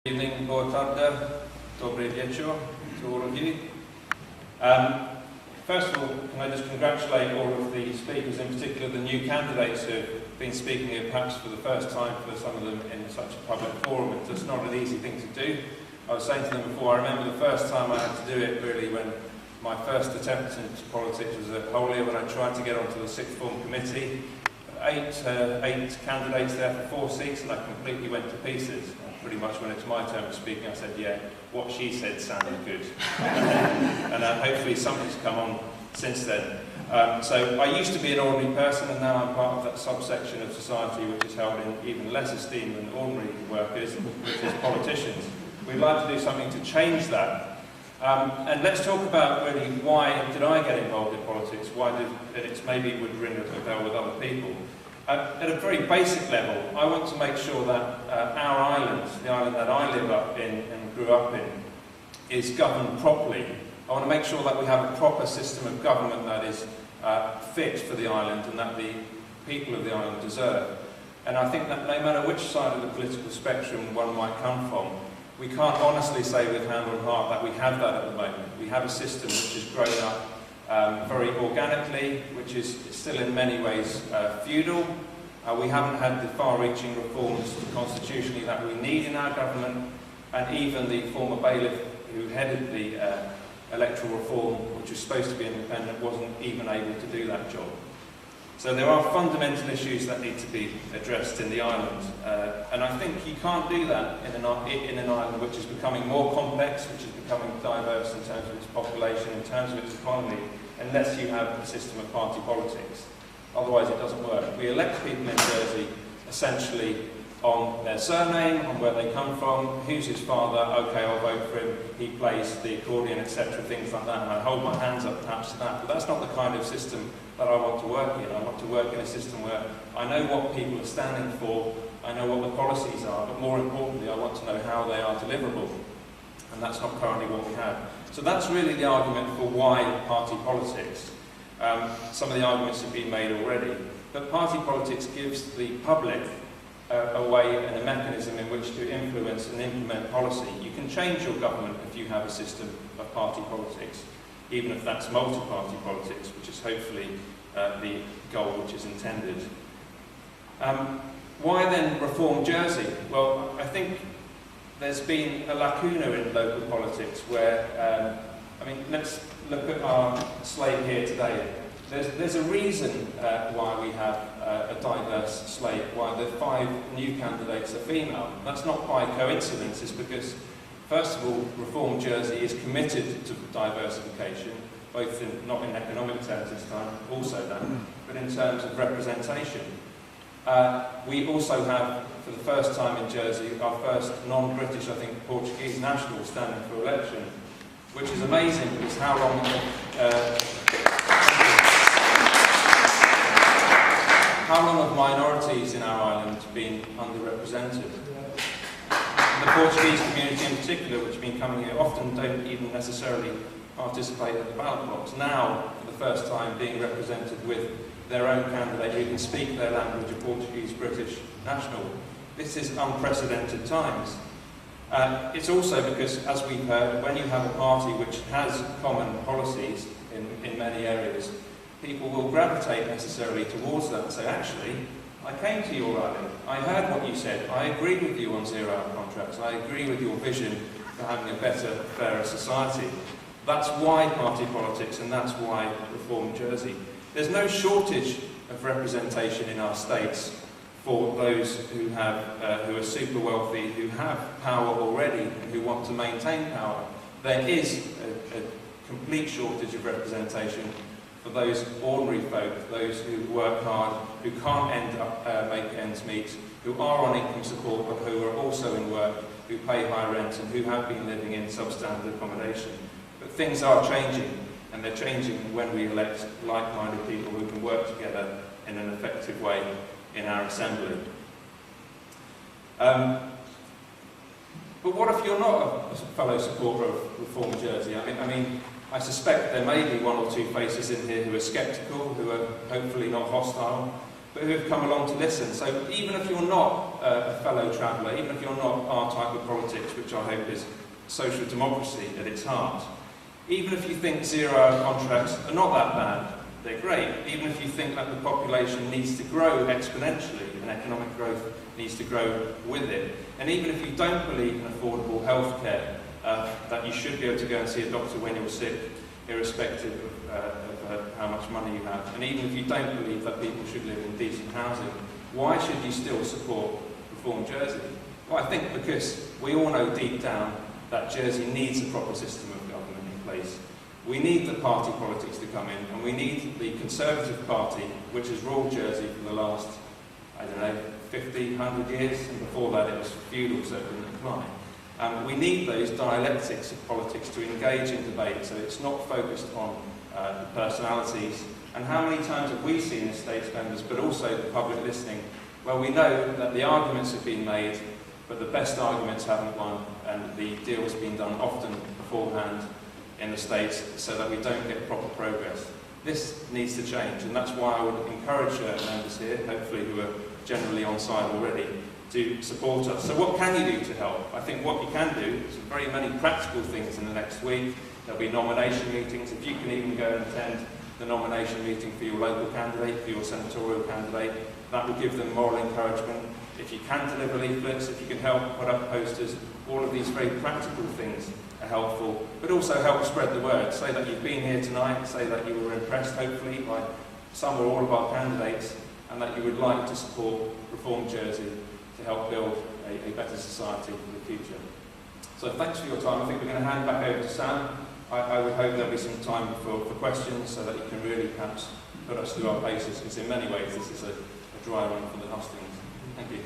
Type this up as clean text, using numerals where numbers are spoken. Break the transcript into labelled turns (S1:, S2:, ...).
S1: Good evening, boa tarde, dobre wieczór to all of you. First of all, can I just congratulate all of the speakers, in particular the new candidates who have been speaking here perhaps for the first time, for some of them in such a public forum. It's just not an easy thing to do. I was saying to them before, I remember the first time I had to do it really when my first attempt into politics was at Hollier, when I tried to get onto the sixth form committee. Eight candidates there for 4 seats, and I completely went to pieces. Pretty much when it's my turn of speaking, I said, yeah, what she said sounded good. And hopefully something's come on since then. So I used to be an ordinary person, and now I'm part of that subsection of society which is held in even less esteem than ordinary workers, which is politicians. We'd like to do something to change that. And let's talk about really why did I get involved in politics, and it's maybe would ring a bell with other people. At a very basic level, I want to make sure that our island, the island that I live up in and grew up in, is governed properly. I want to make sure that we have a proper system of government that is fit for the island and that the people of the island deserve. And I think that no matter which side of the political spectrum one might come from, we can't honestly say with hand on heart that we have that at the moment. We have a system which has grown up very organically, which is still in many ways feudal. We haven't had the far-reaching reforms constitutionally that we need in our government, and even the former bailiff who headed the electoral reform, which was supposed to be independent, wasn't even able to do that job. So there are fundamental issues that need to be addressed in the island, and I think you can't do that in an island which is becoming more complex, which is becoming diverse in terms of its population, in terms of its economy, unless you have a system of party politics. Otherwise it doesn't work. We elect people in Jersey essentially on their surname, on where they come from, who's his father, okay, I'll vote for him, he plays the accordion, etc., things like that, and I hold my hands up perhaps to that, but that's not the kind of system that I want to work in. I want to work in a system where I know what people are standing for, I know what the policies are, but more importantly, I want to know how they are deliverable, and that's not currently what we have. So that's really the argument for why party politics. Some of the arguments have been made already, but party politics gives the public a way and a mechanism in which to influence and implement policy. You can change your government if you have a system of party politics, even if that's multi-party politics, which is hopefully the goal which is intended. Why then reform Jersey? Well, I think there's been a lacuna in local politics where, I mean, let's look at our slate here today. There's a reason why we have a diverse slate, why the 5 new candidates are female. That's not by coincidence, it's because, first of all, Reform Jersey is committed to diversification, both not in economic terms this time, also that, but in terms of representation. We also have, for the first time in Jersey, our first non-British, I think, Portuguese national standing for election, which is amazing because how long have minorities in our island been underrepresented? The Portuguese community in particular, which have been coming here, often don't even necessarily participate at the ballot box. Now, for the first time, being represented with their own candidate who can speak their language, a Portuguese British national. This is unprecedented times. It's also because, as we've heard, when you have a party which has common policies in many areas, people will gravitate necessarily towards that and say, actually, I came to your rally, I heard what you said, I agree with you on zero-hour contracts, I agree with your vision for having a better, fairer society. That's why party politics, and that's why Reform Jersey. There's no shortage of representation in our states for those who are super wealthy, who have power already, and who want to maintain power. There is a complete shortage of representation for those ordinary folk, those who work hard, who can't make ends meet, who are on income support but who are also in work, who pay high rent and who have been living in substandard accommodation. But things are changing, and they're changing when we elect like-minded people who can work together in an effective way in our assembly. But what if you're not a fellow supporter of Reform Jersey? I mean, I suspect there may be 1 or 2 faces in here who are sceptical, who are hopefully not hostile, but who have come along to listen. So even if you're not a fellow traveller, even if you're not our type of politics, which I hope is social democracy at its heart, even if you think zero-hour contracts are not that bad, they're great, even if you think that the population needs to grow exponentially and economic growth needs to grow with it, and even if you don't believe in affordable health care, that you should be able to go and see a doctor when you're sick, irrespective of how much money you have, and even if you don't believe that people should live in decent housing, why should you still support Reform Jersey? Well, I think because we all know deep down that Jersey needs a proper system of government in place. We need the party politics to come in, and we need the Conservative Party, which has ruled Jersey for the last, 50, 100 years, and before that it was feudal, so it didn't apply. We need those dialectics of politics to engage in debate, so it's not focused on the personalities. And how many times have we seen as States members, but also the public listening, where we know that the arguments have been made, but the best arguments haven't won, and the deal's been done often beforehand in the States so that we don't get proper progress. This needs to change, and that's why I would encourage members here, hopefully who are generally on side already, to support us. So what can you do to help? I think what you can do is very many practical things in the next week. There'll be nomination meetings. If you can even go and attend the nomination meeting for your local candidate, for your senatorial candidate, that will give them moral encouragement. If you can deliver leaflets, if you can help put up posters, all of these very practical things are helpful, but also help spread the word. Say that you've been here tonight, say that you were impressed, hopefully, by some or all of our candidates, and that you would like to support Reform Jersey to help build a better society for the future. So thanks for your time. I think we're going to hand back over to Sam. I would hope there'll be some time for questions so that you can really perhaps put us through our paces, because in many ways this is a dry run for the hustings. Thank you.